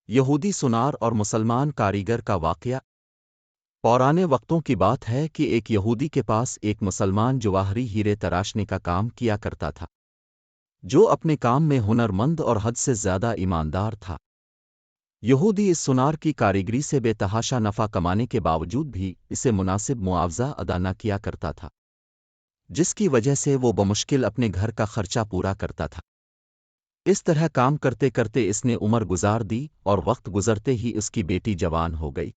یہودی سونار اور مسلمان کاریگر کا واقعہ پرانے وقتوں کی بات ہے کہ ایک یہودی کے پاس ایک مسلمان جواہری ہیرے تراشنے کا کام کیا کرتا تھا، جو اپنے کام میں ہنر مند اور حد سے زیادہ ایماندار تھا۔ یہودی اس سونار کی کاریگری سے بے تحاشا نفع کمانے کے باوجود بھی اسے مناسب معاوضہ ادا نہ کیا کرتا تھا، جس کی وجہ سے وہ بمشکل اپنے گھر کا خرچہ پورا کرتا تھا۔ اس طرح کام کرتے کرتے اس نے عمر گزار دی اور وقت گزرتے ہی اس کی بیٹی جوان ہو گئی۔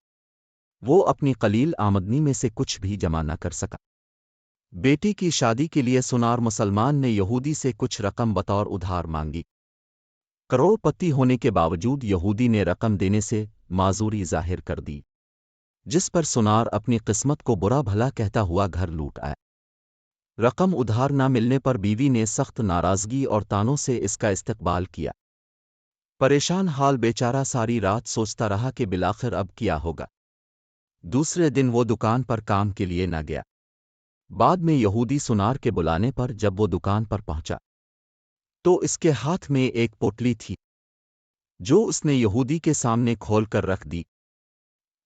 وہ اپنی قلیل آمدنی میں سے کچھ بھی جمع نہ کر سکا۔ بیٹی کی شادی کے لیے سونار مسلمان نے یہودی سے کچھ رقم بطور ادھار مانگی۔ کروڑ پتی ہونے کے باوجود یہودی نے رقم دینے سے معذوری ظاہر کر دی، جس پر سونار اپنی قسمت کو برا بھلا کہتا ہوا گھر لوٹ آیا۔ رقم ادھار نہ ملنے پر بیوی نے سخت ناراضگی اور طعنوں سے اس کا استقبال کیا۔ پریشان حال بیچارہ ساری رات سوچتا رہا کہ بالآخر اب کیا ہوگا۔ دوسرے دن وہ دکان پر کام کے لیے نہ گیا۔ بعد میں یہودی سونار کے بلانے پر جب وہ دکان پر پہنچا تو اس کے ہاتھ میں ایک پوٹلی تھی، جو اس نے یہودی کے سامنے کھول کر رکھ دی۔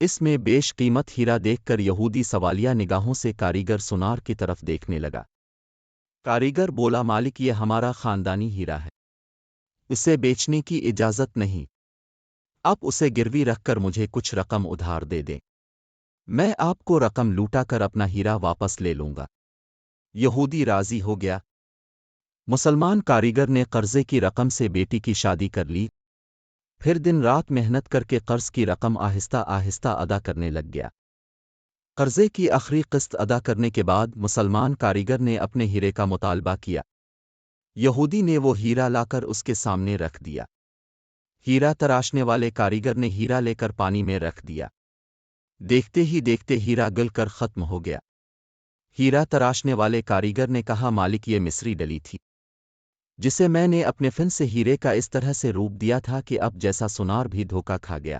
اس میں بیش قیمت ہیرا دیکھ کر یہودی سوالیہ نگاہوں سے کاریگر سونار کی طرف دیکھنے لگا۔ کاریگر بولا، مالک یہ ہمارا خاندانی ہیرا ہے، اسے بیچنے کی اجازت نہیں۔ آپ اسے گروی رکھ کر مجھے کچھ رقم ادھار دے دیں، میں آپ کو رقم لوٹا کر اپنا ہیرا واپس لے لوں گا۔ یہودی راضی ہو گیا۔ مسلمان کاریگر نے قرضے کی رقم سے بیٹی کی شادی کر لی، پھر دن رات محنت کر کے قرض کی رقم آہستہ آہستہ ادا کرنے لگ گیا۔ قرضے کی آخری قسط ادا کرنے کے بعد مسلمان کاریگر نے اپنے ہیرے کا مطالبہ کیا۔ یہودی نے وہ ہیرا لا کر اس کے سامنے رکھ دیا۔ ہیرا تراشنے والے کاریگر نے ہیرا لے کر پانی میں رکھ دیا۔ دیکھتے ہی دیکھتے ہیرا گل کر ختم ہو گیا۔ ہیرا تراشنے والے کاریگر نے کہا، مالک یہ مصری ڈلی تھی، جسے میں نے اپنے فن سے ہیرے کا اس طرح سے روپ دیا تھا کہ اب جیسا سونار بھی دھوکا کھا گیا۔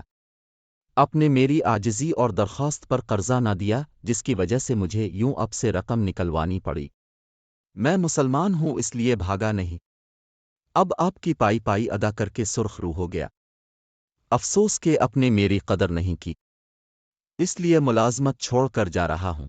آپ نے میری عاجزی اور درخواست پر قرضہ نہ دیا، جس کی وجہ سے مجھے یوں اب سے رقم نکلوانی پڑی۔ میں مسلمان ہوں اس لیے بھاگا نہیں، اب آپ کی پائی پائی ادا کر کے سرخ رو ہو گیا۔ افسوس کہ اپنے میری قدر نہیں کی، اس لیے ملازمت چھوڑ کر جا رہا ہوں۔